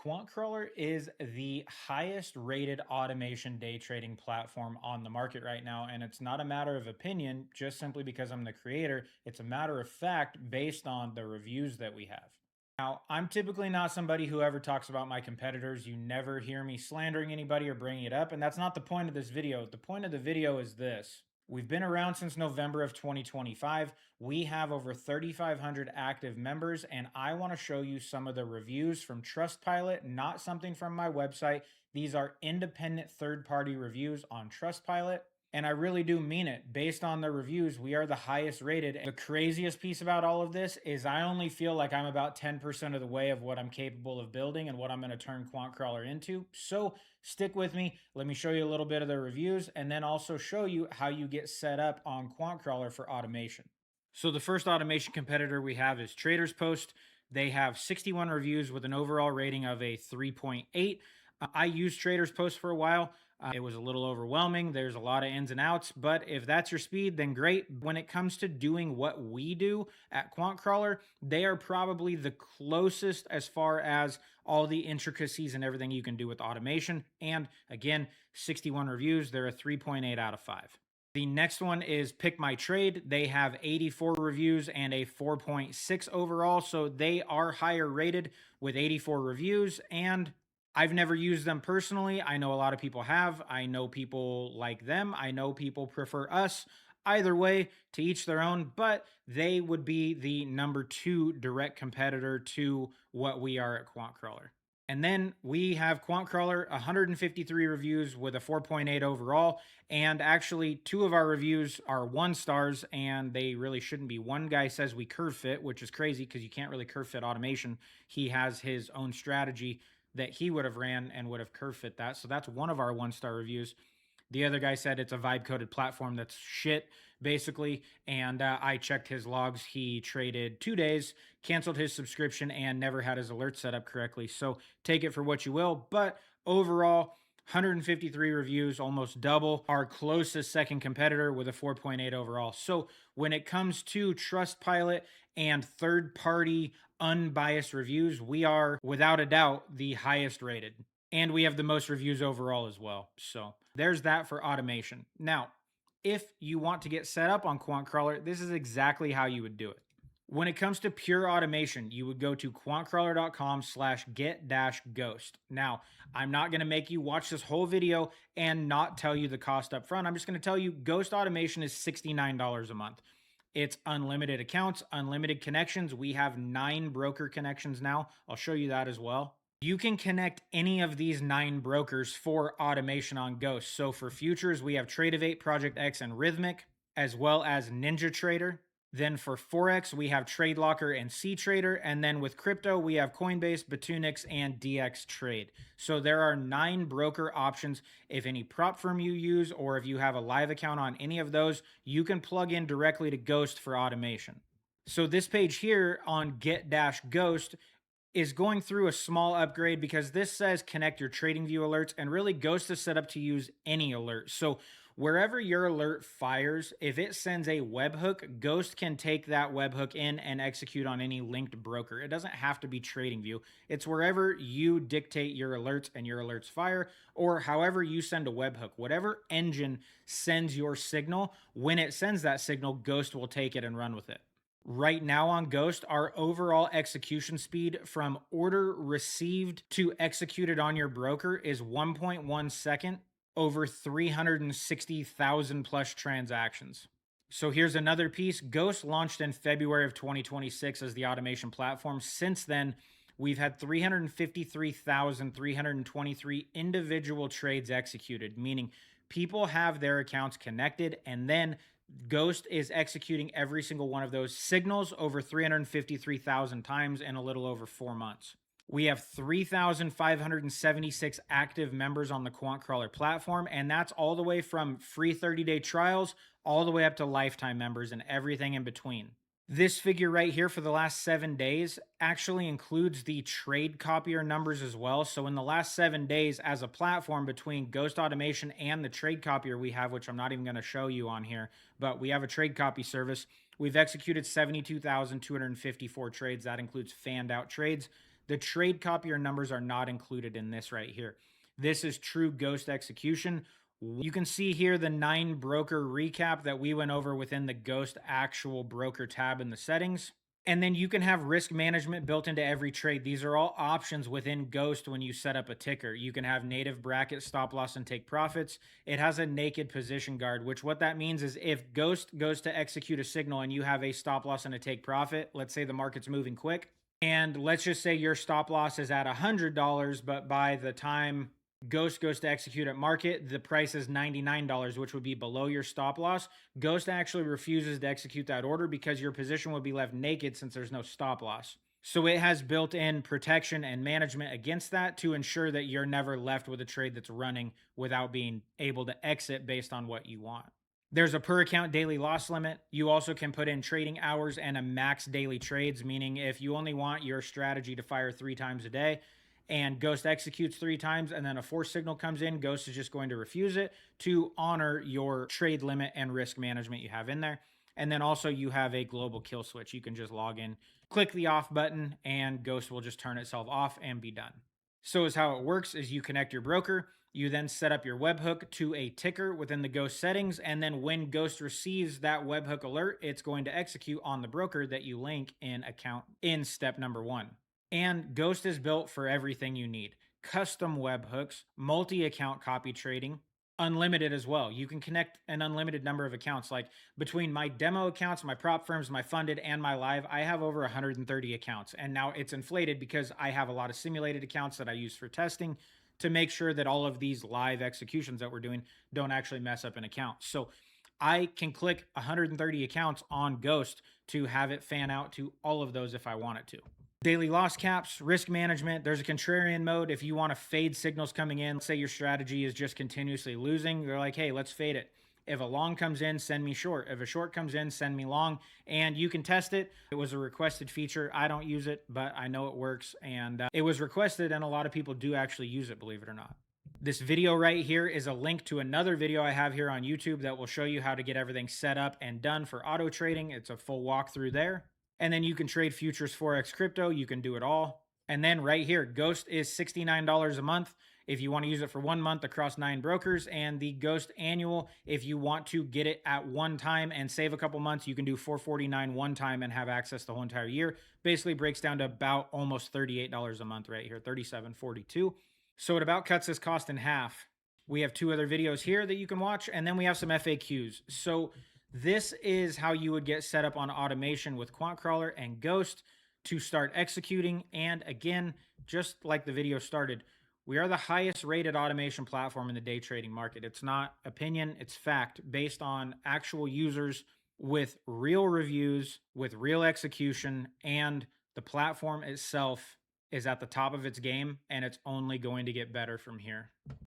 QuantCrawler is the highest rated automation day trading platform on the market right now. And it's not a matter of opinion, just simply because I'm the creator. It's a matter of fact based on the reviews that we have. Now, I'm typically not somebody who ever talks about my competitors. You never hear me slandering anybody or bringing it up. And that's not the point of this video. The point of the video is this. We've been around since November of 2025. We have over 3,500 active members, and I want to show you some of the reviews from Trustpilot, not something from my website. These are independent third-party reviews on Trustpilot. And I really do mean it. Based on the reviews, we are the highest rated. The craziest piece about all of this is I only feel like I'm about 10% of the way of what I'm capable of building and what I'm going to turn QuantCrawler into. So stick with me. Let me show you a little bit of the reviews and then also show you how you get set up on QuantCrawler for automation. So the first automation competitor we have is TradersPost. They have 61 reviews with an overall rating of a 3.8. I used TradersPost for a while. It was a little overwhelming. There's a lot of ins and outs, but if that's your speed, then great. When it comes to doing what we do at QuantCrawler, they are probably the closest as far as all the intricacies and everything you can do with automation. And again, 61 reviews. They're a 3.8 out of 5. The next one is PickMyTrade. They have 84 reviews and a 4.6 overall, so they are higher rated with 84 reviews, and I've never used them personally. I know a lot of people have. I know people like them. I know people prefer us. Either way, to each their own, but they would be the number 2 direct competitor to what we are at QuantCrawler. And then we have QuantCrawler, 153 reviews with a 4.8 overall. And actually, 2 of our reviews are 1 stars, and they really shouldn't be. One guy says we curve fit, which is crazy because you can't really curve fit automation. He has his own strategy that he would have ran and would have curve fit that. So that's one of our 1-star reviews. The other guy said it's a vibe coded platform that's shit, basically. And I checked his logs. He traded 2 days, canceled his subscription, and never had his alerts set up correctly. So take it for what you will. But overall, 153 reviews, almost double our closest second competitor with a 4.8 overall. So when it comes to Trustpilot and third-party unbiased reviews, we are without a doubt the highest rated. And we have the most reviews overall as well. So there's that for automation. Now, if you want to get set up on QuantCrawler, this is exactly how you would do it. When it comes to pure automation, you would go to quantcrawler.com/get-ghost. Now, I'm not going to make you watch this whole video and not tell you the cost up front. I'm just going to tell you Ghost automation is $69 a month. It's unlimited accounts, unlimited connections. We have 9 broker connections now. I'll show you that as well. You can connect any of these 9 brokers for automation on Ghost. So for futures, we have Tradovate, Project X, and Rhythmic, as well as NinjaTrader. Then for Forex, we have TradeLocker and CTrader. And then with crypto, we have Coinbase, Batunix, and DXTrade. So there are 9 broker options. If any prop firm you use, or if you have a live account on any of those, you can plug in directly to Ghost for automation. So this page here on Get-Ghost is going through a small upgrade because this says connect your TradingView alerts, and really Ghost is set up to use any alert. So wherever your alert fires, if it sends a webhook, Ghost can take that webhook in and execute on any linked broker. It doesn't have to be TradingView. It's wherever you dictate your alerts and your alerts fire, or however you send a webhook. Whatever engine sends your signal, when it sends that signal, Ghost will take it and run with it. Right now on Ghost, our overall execution speed from order received to executed on your broker is 1.1 second over 360,000 plus transactions. So here's another piece. Ghost launched in February of 2026 as the automation platform. Since then, we've had 353,323 individual trades executed, meaning people have their accounts connected, and then Ghost is executing every single one of those signals over 353,000 times in a little over 4 months. We have 3,576 active members on the QuantCrawler platform, and that's all the way from free 30-day trials all the way up to lifetime members and everything in between. This figure right here for the last 7 days actually includes the trade copier numbers as well. So in the last 7 days as a platform between Ghost Automation and the trade copier we have, which I'm not even going to show you on here, but we have a trade copy service. We've executed 72,254 trades. That includes fanned out trades. The trade copier numbers are not included in this right here. This is true ghost execution. You can see here the 9 broker recap that we went over within the Ghost actual broker tab in the settings. And then you can have risk management built into every trade. These are all options within Ghost when you set up a ticker. You can have native bracket, stop loss, and take profits. It has a naked position guard, which what that means is if Ghost goes to execute a signal and you have a stop loss and a take profit, let's say the market's moving quick, and let's just say your stop loss is at $100, but by the time Ghost goes to execute at market, the price is $99, which would be below your stop loss. Ghost actually refuses to execute that order because your position would be left naked since there's no stop loss. So it has built in protection and management against that to ensure that you're never left with a trade that's running without being able to exit based on what you want. There's a per account daily loss limit. You also can put in trading hours and a max daily trades, meaning if you only want your strategy to fire 3 times a day, and Ghost executes 3 times and then a force signal comes in, Ghost is just going to refuse it to honor your trade limit and risk management you have in there. And then also you have a global kill switch. You can just log in, click the off button, and Ghost will just turn itself off and be done. So is how it works is you connect your broker, you then set up your webhook to a ticker within the Ghost settings, and then when Ghost receives that webhook alert, it's going to execute on the broker that you link in account in step number 1. And Ghost is built for everything you need. Custom webhooks, multi-account copy trading, unlimited as well. You can connect an unlimited number of accounts. Like between my demo accounts, my prop firms, my funded, and my live, I have over 130 accounts. And now it's inflated because I have a lot of simulated accounts that I use for testing to make sure that all of these live executions that we're doing don't actually mess up an account. So I can click 130 accounts on Ghost to have it fan out to all of those if I want it to. Daily loss caps, risk management. There's a contrarian mode. If you want to fade signals coming in, let's say your strategy is just continuously losing, you're like, hey, let's fade it. If a long comes in, send me short. If a short comes in, send me long. And you can test it. It was a requested feature. I don't use it, but I know it works. And it was requested, and a lot of people do actually use it, believe it or not. This video right here is a link to another video I have here on YouTube that will show you how to get everything set up and done for auto trading. It's a full walkthrough there. And then you can trade futures, Forex, crypto. You can do it all. And then right here, Ghost is $69 a month if you want to use it for 1 month across 9 brokers. And the Ghost annual, if you want to get it at one time and save a couple months, you can do $449 one time and have access the whole entire year. Basically breaks down to about almost $38 a month right here, $37.42. So it about cuts this cost in half. We have 2 other videos here that you can watch, and then we have some FAQs. So this is how you would get set up on automation with QuantCrawler and Ghost to start executing. And again, just like the video started, we are the highest rated automation platform in the day trading market. It's not opinion, it's fact based on actual users with real reviews, with real execution, and the platform itself is at the top of its game, and it's only going to get better from here.